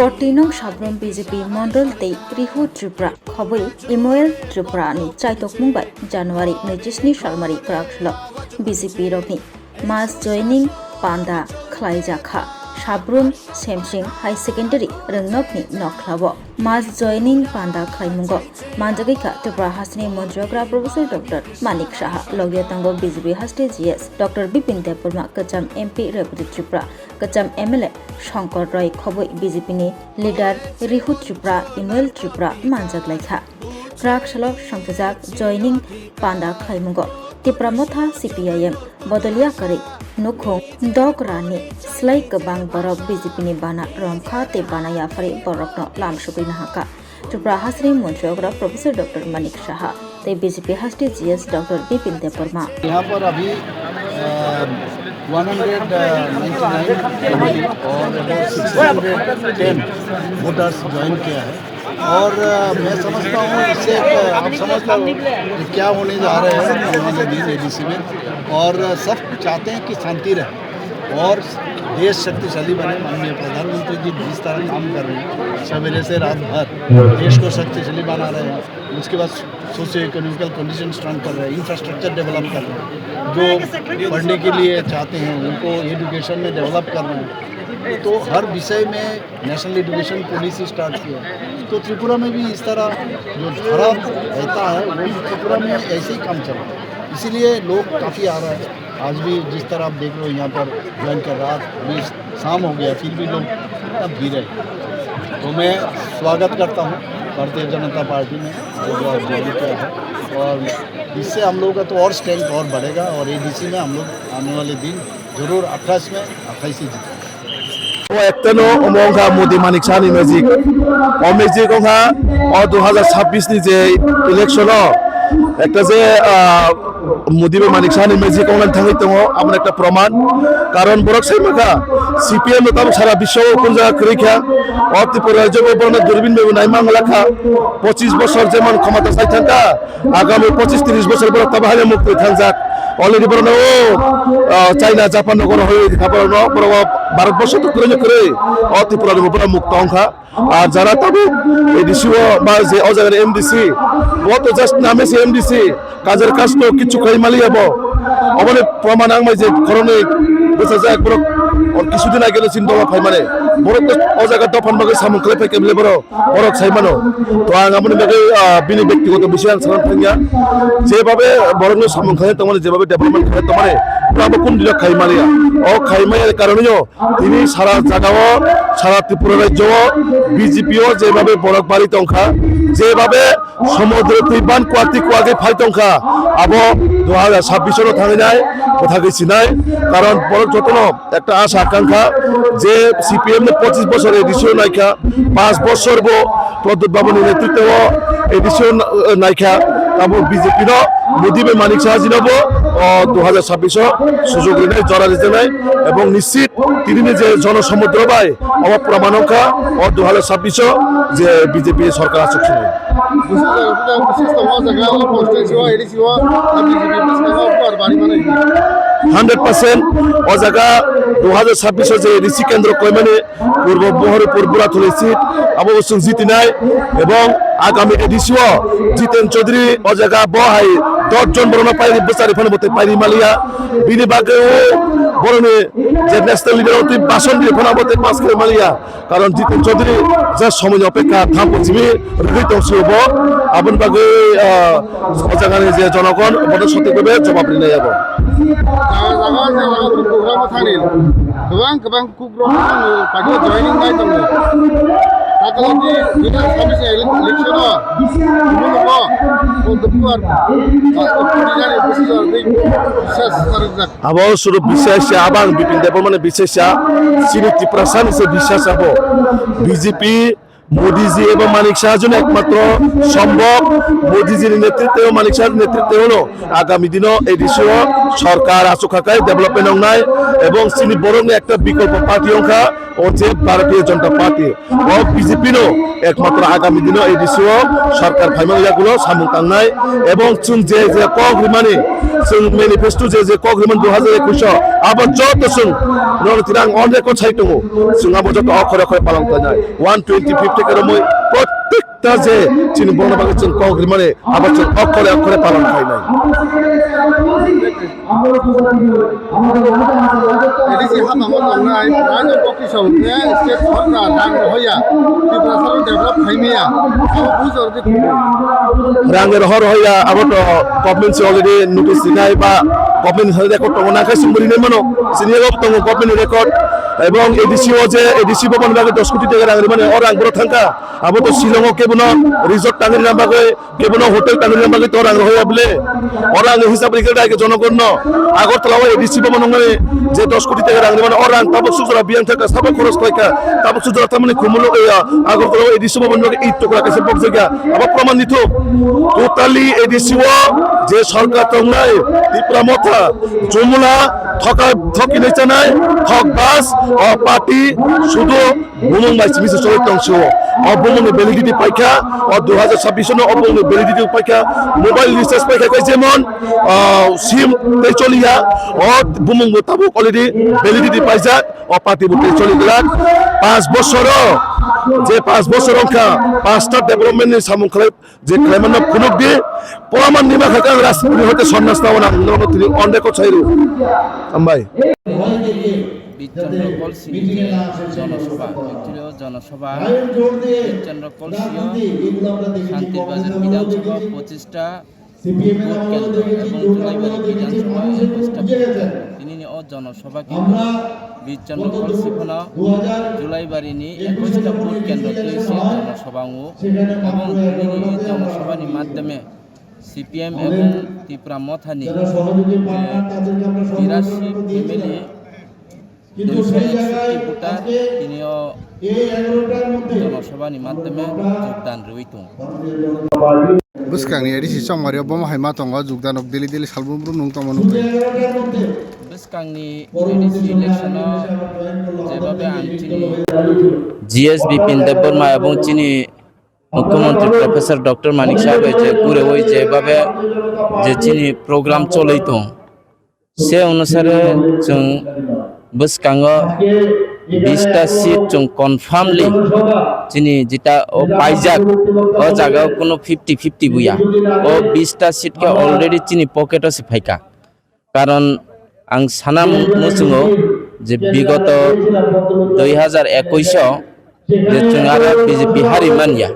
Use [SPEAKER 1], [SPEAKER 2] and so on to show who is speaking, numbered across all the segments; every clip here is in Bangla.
[SPEAKER 1] 40 নং Sabroom BJP Mondal tei Rihu Tripura khoboi Imoel Tripura ni chaitok mungbai January 27 salmari prakshlo BJP rokni mass joining panda khlaijakha Sabrum Semsing High Secondary Rengnokni Noklabo Mass Joining Panda Khlaimungo Manjagika Tripura Hasni Monjogra Professor Dr. Manik Shaha Logyatango BJP Haste GS Dr. Bipin Debbarma Kacham MP Republic Tripura Kacham MLA Shankar Roy Khoboi BJP ni leader Rihu Tripura Imoel Tripura Manjaglaikha Prakshalo Shankajak Joining Panda Khlaimungo Tripura Motha CPIM Bodolia Kari Nukhong Dograni Slai Kabang Borok BJP ni bana Romkha te bana yafari Borokno Lamshukui Nahaka Tripura Hasri Monjogra Professor Dr. Manik Shaha te BJP Haste GS Dr. Bipin Debbarma
[SPEAKER 2] यहाँ पर अभी 199 और 610 वोटर्स ज्वाइन किया है और मैं समझता हूँ इससे आप समझ लो क्या होने जा रहे हैं हमारे दिन एडीसी में और सब चाहते हैं कि शांति रहे और देश शक्तिशाली बने। माननीय प्रधानमंत्री जी जिस तरह काम कर रहे हैं सवेरे से रात भर देश को शक्तिशाली बना रहे हैं, उसके बाद सोशियो इकोनॉमिकल कंडीशन स्ट्रॉन्ग कर रहे हैं, इंफ्रास्ट्रक्चर डेवलप कर रहे हैं, जो पढ़ने के लिए चाहते हैं उनको एजुकेशन में डेवलप कर रहे हैं। तो हर विषय में नेशनल एजुकेशन पॉलिसी स्टार्ट किया तो त्रिपुरा में भी इस तरह जो खराब रहता है वो त्रिपुरा में ऐसे ही काम चल रहा है, इसीलिए लोग काफ़ी आ रहा है। आज भी जिस तरह आप देख लो यहाँ पर ज्वाइन कर रात अभी शाम हो गया फिर भी लोग अब भीड़ है। तो मैं स्वागत करता हूँ भारतीय जनता पार्टी में जो ज्वाइन किया है और इससे हम लोग का तो और स्ट्रेंथ और बढ़ेगा और एडीसी में हम लोग आने वाले दिन जरूर 28 में 28 ही जीतेंगे।
[SPEAKER 3] একটানো অমংখা মোদি মানিক সানি মেজিক অমেজিক ওখা অ 2026 নি যে ইলেকশন একটা যে মোদি মানিক সানি মেজিক ওখানে থাকি দङ আমার একটা প্রমাণ কারণ বরক সাইমাখা সিপিএম তাম সারা বিশ্ব কোন জায়গা করিখা অ ত্রিপুরা রাজ্য বর্ণ দূরবীন মেবু নাইমাং লেখা 25 বছর যেমন ক্ষমতা চাই থাকা আগামী 25-30 বছর পর তাবাহালে মুক্তি থাকজাক অলরেডি বরণ চাইনা জাপান নগর হয়ে খাবার বড় ভারতবর্ষ তো করে অ ত্রিপুরা মুক্ত অংখা আর যারা তবে এডিসি বা যে অজাগার এমডিসি ও তো জাস্ট নামে সে এমডিসি কাজের কাজ তো কিছু খাই মালি যাব অবনে প্রমাণ আংমাই যে করণে বোঝা যায় বড় আর কিছুদিন আগে চিন্তা ফাই মানে বড় তো অজাগা দফান বাগে সামন খাই ফাই কেবলে বড় বড় সাইমানো তো আং আমনি বাগে বিনি ব্যক্তিগত বিষয় সামন ফাইয়া যেভাবে বড় সামন খাই তোমার যেভাবে ডেভেলপমেন্ট খাই তোমার প্রাব কোন দিন খাই মালিয়া ও খাই মাইয়ের কারণেও তিনি সারা জায়গাও সারা ত্রিপুরা রাজ্য বিজেপিও যেভাবে বড় বাড়ি টংখা যেভাবে সমুদ্র তীবান কোয়াতি কোয়াগে ফাই টংখা আবো 2026 থাকি যায় কথা গেছি নাই কারণ বড় যতন একটা আশা আকাঙ্ক্ষা যে সিপিএম 25 বছর এডিশন নাইখা 5 বছর প্রদ্যুৎ বাবুর নেতৃত্বে এডিশন নাইখা এবং বিজেপির মোদি মানিক সাহাজি নব 2026 সুযোগ নেই জড়া দিতে নাই এবং নিশ্চিত তিনি যে জনসমুদ্র বাই অভাব প্রমাণকা 2026 যে বিজেপি সরকার আসুক 100% ও জায়গা 2026 যে ঋষি কেন্দ্র কইমানে পূর্ব বহরপুর বুড়াথলি সিট অবশ্যই জিতি নাই এবং আগামী এডিসিও জিতেন চৌধুরী ও জায়গা বহাই 10 জন বড় পাইরি বেচারি ফোন মতে পাইরি মালিয়া বিনি বাগে বড়নে যে ন্যাশনাল লিডার অতি ভাষণ দিয়ে ফোন মতে পাস করে মালিয়া কারণ জিতেন চৌধুরী যা সময় অপেক্ষা থাম পশ্চিমে রহিত হব আপন বাগে ও জায়গার যে জনগণ বড় সঠিকভাবে জবাব নিয়ে যাব
[SPEAKER 4] गोबां कुग्राम पार्टी जॉइनिंग बाय दङ ताकलानि 2026 इलेक्शनाव
[SPEAKER 3] আবো শুরু বিশ্বাস আবাং বিপিন দেব মানে বিশ্বাস চিনি ত্রিপুরা সানি সে বিশ্বাস আবো বিজেপি মোদিজি এবং মানিক শাহর জন্য একমাত্র সম্ভব। মোদিজির নেতৃত্বে ও মানিক শাহর নেতৃত্বে হলো আগামী দিনও এই দেশীয় সরকার আসুখাকায় ডেভেলপমেন্ট নাই এবং চিনি বরং একটা বিকল্প পার্টি অংখা ও যে ভারতীয় জনতা পার্টি ও বিজেপিরও একমাত্র আগামী দিনও এই দেশীয় সরকার ফাইমালিয়াগুলো সামুং তাংনাই এবং চুন যে কগ্রিমানি চুন ম্যানিফেস্টো যে কগ্রিমান 2021 আবার যত চুন রণতিরাং অনেক ছাই দङ চুন আবার যত অক্ষরে অক্ষরে পালন তাই 120-50 করে মই প্রত্যেকটা যে চিনি বর্ণবাগের চুন কগ্রিমানি আবার চুন অক্ষরে অক্ষরে পালন খাই নাই।
[SPEAKER 4] এডিসি হামাঙ্গন লাंनाय রাজ্য পকিসং যে স্টেট সরকার রাং হইয়া ত্রিপুরা সরকার ডেভেলপ খাইমিয়া আবো বুঝর যে
[SPEAKER 3] রাঙের হর হইয়া আবার তো গভর্নমেন্ট অলরেডি নোটিস দিনাই বা গভর্নমেন্ট রেকর্ড দङ না খাইসুম বলিনে মানো সিনিয়র দङ গভর্নমেন্ট রেকর্ড এবং এডিসিও যে এডিসি ভবন বাগে 10 কোটি টাকা রাঙরি মানে অরাং বড় থাকা আবো তো শিলং কেবন রিসর্ট টাঙ্গি নাম্বাগে কেবন হোটেল টাঙ্গি নাম্বাগে তো রাং হইয়া বলে অরাং হিসাব রেখে আগে জনগণ আগরতলা এডিসি ভবন মানে যে 10 কোটি টাকা রাঙরি মানে অরাং তাবক সুজরা বিয়ান থাকা সাবা খরচ কয়কা তাবক সুজরা তামানে খুমুলো আগরতলা এডিসি ভবন বাগে এই টুকরা কাছে বক জায়গা আবার প্রমাণিত টোটালি এডিসিও যে সরকার তংনাই ত্রিপুরা মথা জমুলা থকি নেচা নাই ঠক বাস ও পার্টি শুধু বুমং মাইসি মিছে চলে তংশ ও বুমং ভ্যালিডিটি পাইকা ও 2026 ন বুমং ভ্যালিডিটি পাইকা মোবাইল রিচার্জ পাইকা কই যেমন সিম তে চলিয়া ও বুমং তাবো অলরেডি ভ্যালিডিটি পাইছা ও পার্টি বুতে চলি গলা 5 বছর যে 5 বছর অংকা 5টা ডেভেলপমেন্ট নি সামুং খালাই যে ক্লেমান ফুনুক দি প্রমাণ নিবা খাকা রাষ্ট্রপতি হতে সন্ন্যাস তাওনা ননতি অনেক ছাইরু আমবাই
[SPEAKER 5] বিচন্দ্র কলসি জনসভা ভিক্টোরিয়া জনসভা বিচন্দ্র কলসিও শান্তির বাজার বিধানসভা 25টা ভোট কেন্দ্র এবং জুলাইবাড়ি বিধানসভা 21টা ভোট কেন্দ্র তিনি ও জনসভা কিন্তু বিচন্দ্র কলসি ফোন জুলাইবাড়ি নি 21টা ভোট কেন্দ্র তৈছে জনসভা এবং তিনি জনসভার মাধ্যমে সিপিএম এবং ত্রিপুরা মথানি 82 ফ্যামিলি 261 ভোটার তিনিও জনসভার মাধ্যমে যোগদান রইতো
[SPEAKER 4] বুসকাংনি এডিসি সংমারিও বম হাইমা দङ যোগদানক দিলি দিলি সালবুমব্রু নুং তমनु
[SPEAKER 5] বুসকাংনি এডিসি ইলেকশনও যেভাবে আনচিনি জিএস বিপিন দেববর্মা এবং চিনি মুখ্যমন্ত্রী প্রফেসর ডক্টর মানিক সাহেব যে ঘুরে ওই যেভাবে যে চিনি প্রোগ্রাম চলইতো সে অনুসারে जों বুসকাঙ্গো 20টা সিট जों কনফার্মলি চিনি যেটা ও পাইজাক ও জায়গা কোনো 50-50 বুয়া ও 20টা সিটকে অলরেডি চিনি পকেটে সে ফাইকা কারণ আং সানাম মুসুङो যে বিগত 2021 যে जों आरो বিজেপি हारि मानिया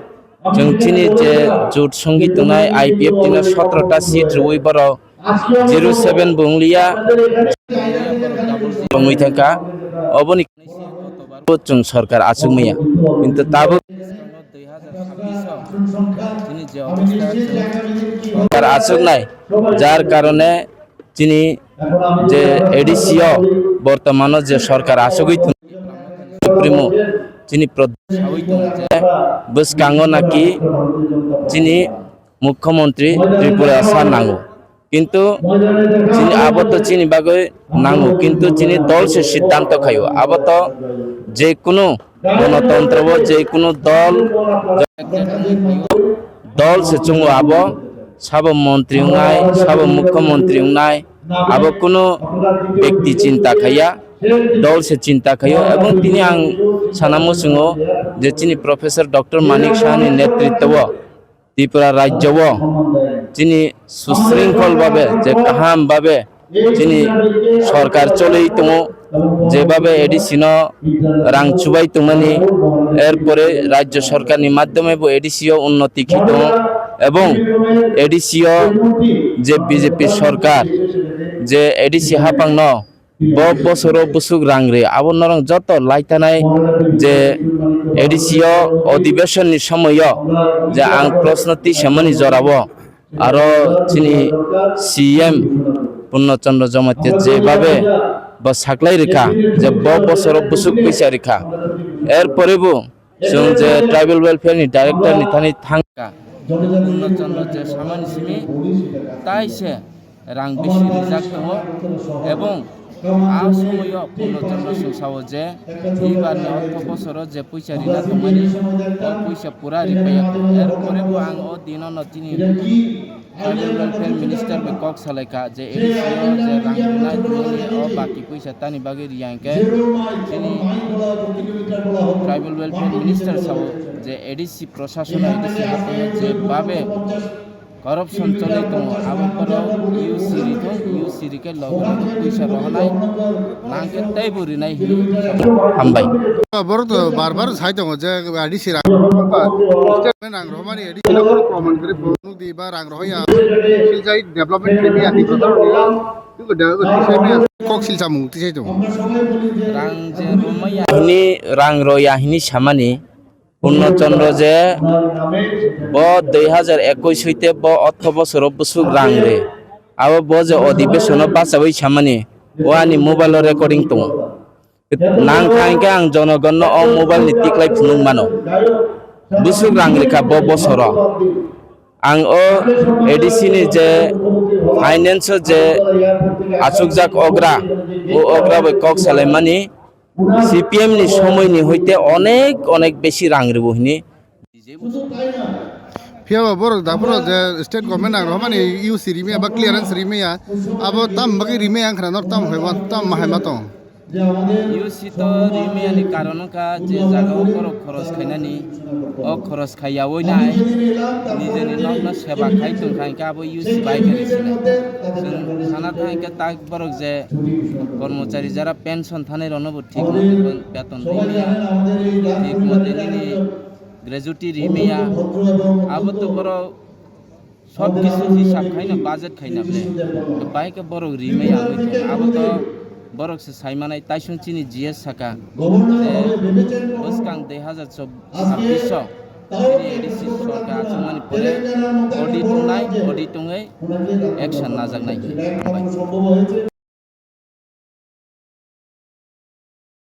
[SPEAKER 5] जों चिनी जे जुट संगीत नाय आईपीएफ तिना 17टा सीट रई बर 07 बंगलिया बंगै थाका अबनि जों सरकार आसुमिया किन्तु ताबो 2026 चिनी जे अवस्था सरकार आसुक नाय जार कारणे चिनी जे एडिसिओ बर्तमान जे सरकार आसुगै सुप्रीमो चिनी बुसकांगो नाकि चिनी मुख्यमंत्री त्रिपुरा सा नांगो किंतु चिनी आबो तो चिनी बागै नांगो किंतु चिनी दल से सिद्धांत खायो आबो तो जे कोनो गणतंत्र वो जे कोनो दल से चुंगो आबो सब मंत्री उनाय सब मुख्यमंत्री उनाय आबो कोनो व्यक्ति चिंता खाया दल से चिंता खायो এবং তিনি आं सानामुसुङो जे चिनी प्रोफेसर डॉक्टर मानिक शाहनि नेतृत्व त्रिपुरा राज्यव चिनी सुशृंखल भावे जे काहाम भावे चिनी सरकार चलई दङ যেভাবে এডিসিনো রাং চুবাই তুমানি এরপরে রাজ্য সরকারের মাধ্যমে এডিসিও উন্নতি খিত এবং এডিসিও যে বিজেপি সরকার যে এডিসি হাপাং ন বছর বুসুক রাংরে আবর নরং যত লাইতানাই যে এডিসিও অধিবেশননি সময় যে আং প্রশ্নটি সেমনি জরাব আর চিনি সিএম পূর্ণচন্দ্র জমাতে যেভাবে বা সাকলাই রেখা যে বছর বুসুক পয়সা রেখা এরপরেবো जों जे ट्राइबेल वेलफेयारनि डाइरेक्टरनि थानि थांगा पूर्णचंद्र जे सामानि सिमी ताइसे रां बेसि रिजार्भ दङ एवं आ समय पूर्णचंद्र संसाव जे इबारनि अर्थ बছर जे पैसा रिना दंमानि पैसा पूरा रिपायाखै एरपरेबो आं ओ दिन नतिनि ट्राइबल वेलफेयर मिनिस्टर बे कक सालायका जे एडिसिओ जे रां रिनाय दुनि ओ बाकी पैसा तानि बागे रियांके तिनि ट्राइबल वेलफेयर मिनिस्टर साव जे एडिसि प्रशासन एडिसि हातनो जे बाबे करप्शन चले दङ आबो इउ सिरि के लगन पैसा रहनाय नांके तैबो रिनाय हामबाय
[SPEAKER 4] बरत बार साइ दङ जे आदिसि स्टेटमेन्ट आं रहमानि एडिसि प्रमाण करि बुनुक दि बा रां रहया सिलजाय डेभलपमेन्ट क्रिमिया दि प्रसारनिया कक सिलजा मुक्ति जाय दङ
[SPEAKER 5] रां जे रमैया हिनि रां रया हिनि सामानि पूर्णचंद्र जे ब 2021 হইতে ব অর্থ বছর বসুক রাং রে আবো ব যে অধিবেশন বাসাবই সামানি ওয়ানি মোবাইল রেকর্ডিং দङ नां खांके आं जनगण अ मोबाइल नि टिक्लाय फुनुं मानो बुसुक रां रेखा ब बसर आं ओ एडिसि नि जे फाइनेंस जे आसुकजाक अग्रा ओ अग्रा बे कक सालायमानि सीपीएम नि समयनि हইতে अनेक बेसि रां रेबोहिनि
[SPEAKER 4] फियाबा बर दाफोर जे स्टेट गभर्नमेंट आं रहमानि इउ सि रिमिया बा क्लियरेंस रिमिया आबो ताम बागै रिमिया आं खरान ताम हैबा ताम माहायमा दं
[SPEAKER 5] इउसि तो रिमियानि कारण का जे जागाव पर खरस खायनानि अ खरस खायावै नाय निजेनि नग्न सेवा खाय तुंखाय का बो इउसि बाय करिसिना जों साना थाय के ताक बरक जे कर्मचारी जारा पेंशन थानाय रनबो ठीक मते बेतन रिमिया ठीक मते नि ग्रेजुटी रिमिया आबो तो बर सब किछु हिसाब खायना बाजेट खायना बे बाय के बर रिमिया आबो तो बरक से साइमानाय ताइसुन चिनि जीएस साका बसकां 2026 एडिसि सरकार आसमानि परे अडिट नाय अडिट एक्शन नाजानाय